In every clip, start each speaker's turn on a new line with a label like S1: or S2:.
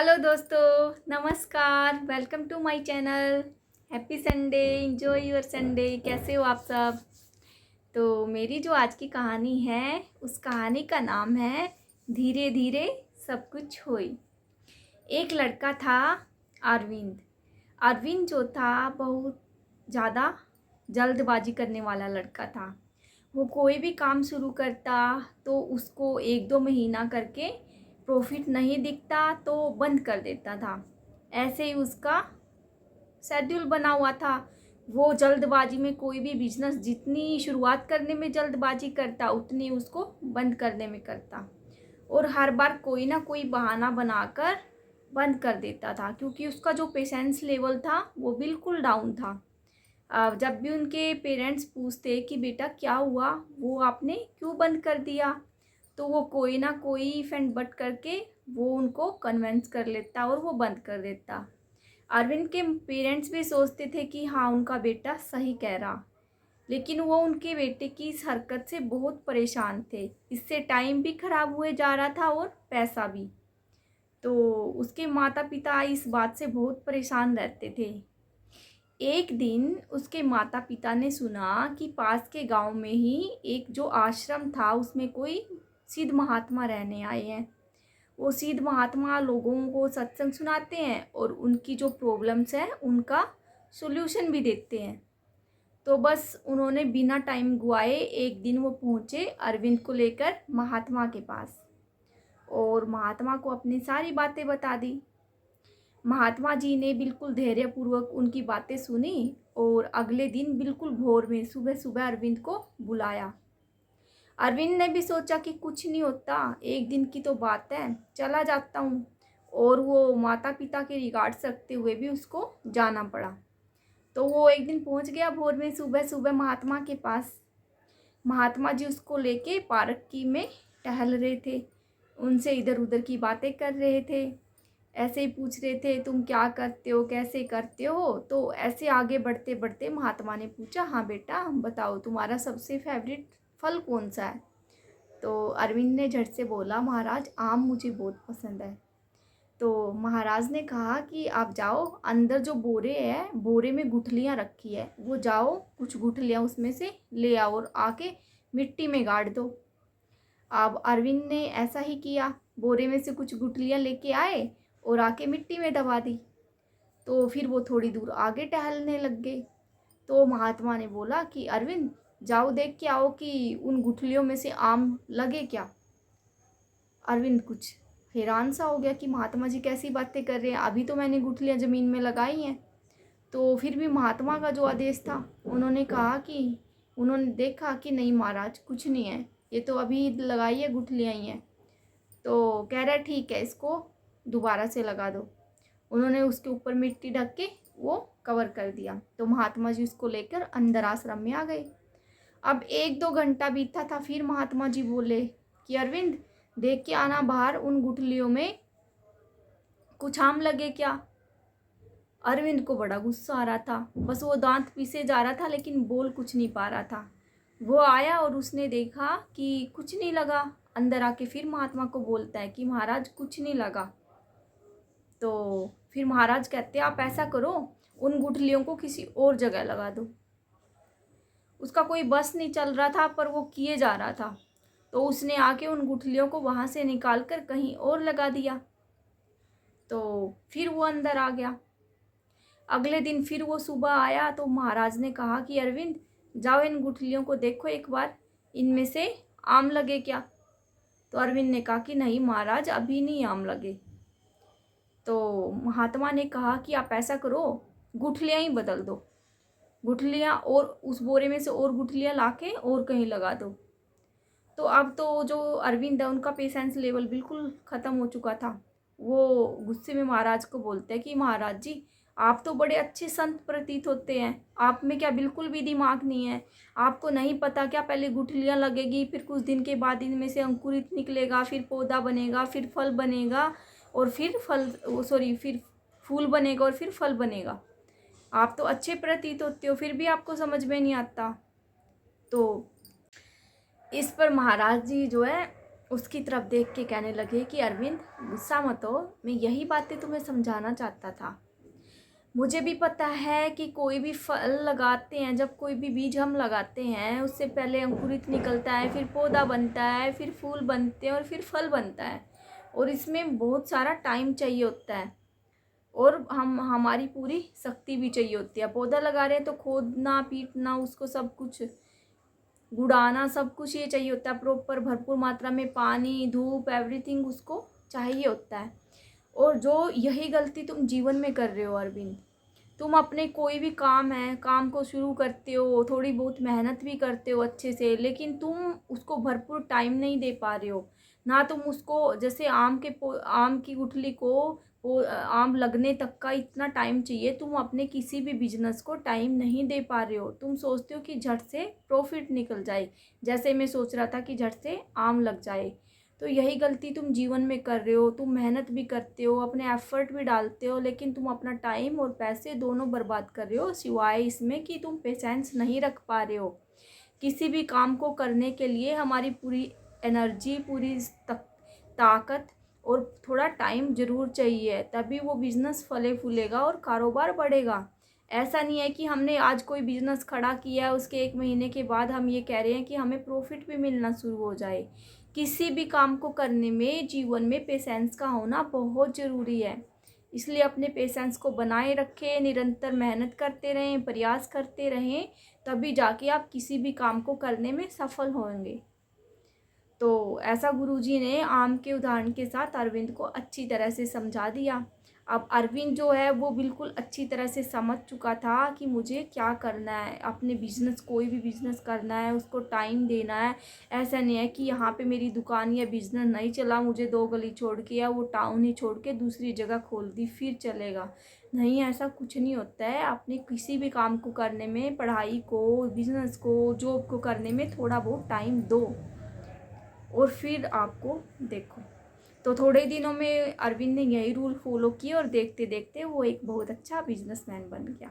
S1: Hello दोस्तों, नमस्कार। Welcome to my channel. Happy Sunday, enjoy your Sunday. कैसे हो आप सब? तो मेरी जो आज की कहानी है, उस कहानी का नाम है धीरे धीरे सब कुछ होई। एक लड़का था, अरविंद। अरविंद जो था बहुत ज़्यादा जल्दबाजी करने वाला लड़का था। वो कोई भी काम शुरू करता तो उसको 1-2 महीना करके प्रॉफिट नहीं दिखता तो बंद कर देता था। ऐसे ही उसका शेड्यूल बना हुआ था। वो जल्दबाजी में कोई भी बिजनेस जितनी शुरुआत करने में जल्दबाजी करता उतनी उसको बंद करने में करता, और हर बार कोई ना कोई बहाना बनाकर बंद कर देता था, क्योंकि उसका जो पेशेंस लेवल था वो बिल्कुल डाउन था। जब भी उनके पेरेंट्स पूछते कि बेटा क्या हुआ, वो आपने क्यों बंद कर दिया, तो वो कोई ना कोई फेंड बट करके वो उनको कन्विंस कर लेता और वो बंद कर देता। अरविंद के पेरेंट्स भी सोचते थे कि हाँ, उनका बेटा सही कह रहा, लेकिन वो उनके बेटे की इस हरकत से बहुत परेशान थे। इससे टाइम भी खराब हुए जा रहा था और पैसा भी। तो उसके माता पिता इस बात से बहुत परेशान रहते थे। एक दिन उसके माता पिता ने सुना कि पास के गांव में ही एक जो आश्रम था उसमें कोई सिद्ध महात्मा रहने आए हैं। वो सिद्ध महात्मा लोगों को सत्संग सुनाते हैं और उनकी जो प्रॉब्लम्स हैं उनका सॉल्यूशन भी देते हैं। तो बस उन्होंने बिना टाइम गुआए एक दिन वो पहुँचे अरविंद को लेकर महात्मा के पास, और महात्मा को अपनी सारी बातें बता दी। महात्मा जी ने बिल्कुल धैर्यपूर्वक उनकी बातें सुनी, और अगले दिन बिल्कुल भोर में सुबह सुबह अरविंद को बुलाया। अरविंद ने भी सोचा कि कुछ नहीं होता, एक दिन की तो बात है, चला जाता हूँ। और वो माता पिता के रिगार्ड्स रखते हुए भी उसको जाना पड़ा। तो वो एक दिन पहुँच गया भोर में सुबह सुबह महात्मा के पास। महात्मा जी उसको लेके पार्क की में टहल रहे थे, उनसे इधर उधर की बातें कर रहे थे। ऐसे ही पूछ रहे थे तुम क्या करते हो, कैसे करते हो। तो ऐसे आगे बढ़ते बढ़ते महात्मा ने पूछा, हाँ बेटा बताओ तुम्हारा सबसे फेवरेट फल कौन सा है। तो अरविंद ने झट से बोला, महाराज आम मुझे बहुत पसंद है। तो महाराज ने कहा कि आप जाओ, अंदर जो बोरे है बोरे में गुठलियाँ रखी है, वो जाओ कुछ गुठलियाँ उसमें से ले आओ और आके मिट्टी में गाड़ दो। अब अरविंद ने ऐसा ही किया, बोरे में से कुछ गुठलियाँ लेके आए और आके मिट्टी में दबा दी। तो फिर वो थोड़ी दूर आगे टहलने लग गए। तो महात्मा ने बोला कि अरविंद जाओ देख के आओ कि उन गुठलियों में से आम लगे क्या। अरविंद कुछ हैरान सा हो गया कि महात्मा जी कैसी बातें कर रहे हैं, अभी तो मैंने गुठलियाँ ज़मीन में लगाई हैं। तो फिर भी महात्मा का जो आदेश था, उन्होंने कहा कि उन्होंने देखा कि नहीं महाराज कुछ नहीं है, ये तो अभी लगाई है गुठलियाँ ही हैं। तो कह रहा है ठीक है, इसको दोबारा से लगा दो। उन्होंने उसके ऊपर मिट्टी ढक के वो कवर कर दिया। तो महात्मा जी उसको लेकर अंदर आश्रम में आ गए। अब 1-2 घंटा बीता था, फिर महात्मा जी बोले कि अरविंद देख के आना बाहर उन गुठलियों में कुछ आम लगे क्या। अरविंद को बड़ा गुस्सा आ रहा था, बस वो दांत पीसे जा रहा था लेकिन बोल कुछ नहीं पा रहा था। वो आया और उसने देखा कि कुछ नहीं लगा। अंदर आके फिर महात्मा को बोलता है कि महाराज कुछ नहीं लगा। तो फिर महाराज कहते हैं आप ऐसा करो, उन गुठलियों को किसी और जगह लगा दो। उसका कोई बस नहीं चल रहा था पर वो किए जा रहा था। तो उसने आके उन गुठलियों को वहाँ से निकाल कर कहीं और लगा दिया। तो फिर वो अंदर आ गया। अगले दिन फिर वो सुबह आया तो महाराज ने कहा कि अरविंद जाओ इन गुठलियों को देखो एक बार, इनमें से आम लगे क्या। तो अरविंद ने कहा कि नहीं महाराज अभी नहीं आम लगे। तो महात्मा ने कहा कि आप ऐसा करो, गुठलियाँ ही बदल दो, गुठलियाँ और उस बोरे में से और गुठलियाँ लाके और कहीं लगा दो। तो अब तो जो अरविंद है उनका पेशेंस लेवल बिल्कुल ख़त्म हो चुका था। वो गुस्से में महाराज को बोलते हैं कि महाराज जी आप तो बड़े अच्छे संत प्रतीत होते हैं, आप में क्या बिल्कुल भी दिमाग नहीं है। आपको नहीं पता क्या, पहले गुठलियाँ लगेगी, फिर कुछ दिन के बाद इनमें से अंकुरित निकलेगा, फिर पौधा बनेगा, फिर फल बनेगा, और फिर फिर फूल बनेगा और फिर फल बनेगा। आप तो अच्छे प्रतीत होते हो, फिर भी आपको समझ में नहीं आता। तो इस पर महाराज जी जो है उसकी तरफ देख के कहने लगे कि अरविंद गुस्सा मत हो, मैं यही बातें तुम्हें समझाना चाहता था। मुझे भी पता है कि कोई भी फल लगाते हैं, जब कोई भी बीज हम लगाते हैं उससे पहले अंकुरित निकलता है, फिर पौधा बनता है, फिर फूल बनते हैं और फिर फल बनता है। और इसमें बहुत सारा टाइम चाहिए होता है और हमारी पूरी शक्ति भी चाहिए होती है। पौधा लगा रहे हैं तो खोदना, पीटना, उसको सब कुछ गुड़ाना, सब कुछ ये चाहिए होता है। प्रॉपर भरपूर मात्रा में पानी, धूप, एवरीथिंग उसको चाहिए होता है। और जो यही गलती तुम जीवन में कर रहे हो अरविंद। तुम अपने कोई भी काम है, काम को शुरू करते हो, थोड़ी बहुत मेहनत भी करते हो अच्छे से, लेकिन तुम उसको भरपूर टाइम नहीं दे पा रहे हो ना। तुम उसको जैसे आम की गुठली को आम लगने तक का इतना टाइम चाहिए, तुम अपने किसी भी बिजनेस को टाइम नहीं दे पा रहे हो। तुम सोचते हो कि झट से प्रॉफिट निकल जाए, जैसे मैं सोच रहा था कि झट से आम लग जाए। तो यही गलती तुम जीवन में कर रहे हो। तुम मेहनत भी करते हो, अपने एफर्ट भी डालते हो, लेकिन तुम अपना टाइम और पैसे दोनों बर्बाद कर रहे हो, सिवाय इसमें कि तुम पेशेंस नहीं रख पा रहे हो। किसी भी काम को करने के लिए हमारी पूरी एनर्जी, पूरी ताकत और थोड़ा टाइम ज़रूर चाहिए, तभी वो बिज़नेस फले फूलेगा और कारोबार बढ़ेगा। ऐसा नहीं है कि हमने आज कोई बिज़नेस खड़ा किया, उसके 1 महीने के बाद हम ये कह रहे हैं कि हमें प्रॉफिट भी मिलना शुरू हो जाए। किसी भी काम को करने में जीवन में पेशेंस का होना बहुत ज़रूरी है। इसलिए अपने पेशेंस को बनाए रखें, निरंतर मेहनत करते रहें, प्रयास करते रहें, तभी जाके आप किसी भी काम को करने में सफल होंगे। तो ऐसा गुरुजी ने आम के उदाहरण के साथ अरविंद को अच्छी तरह से समझा दिया। अब अरविंद जो है वो बिल्कुल अच्छी तरह से समझ चुका था कि मुझे क्या करना है। अपने बिज़नेस, कोई भी बिज़नेस करना है, उसको टाइम देना है। ऐसा नहीं है कि यहाँ पे मेरी दुकान या बिज़नेस नहीं चला, मुझे 2 गली छोड़ के या वो टाउन ही छोड़ के दूसरी जगह खोल दी फिर चलेगा। नहीं, ऐसा कुछ नहीं होता है। अपने किसी भी काम को करने में, पढ़ाई को, बिज़नेस को, जॉब को करने में थोड़ा बहुत टाइम दो और फिर आपको देखो। तो थोड़े दिनों में अरविंद ने यही रूल फॉलो किए और देखते देखते वो एक बहुत अच्छा बिजनेसमैन बन गया।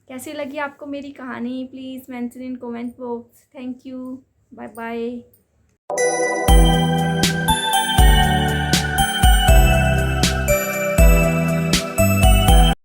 S1: कैसी लगी आपको मेरी कहानी? Please mention in comment box. Thank you. Bye bye.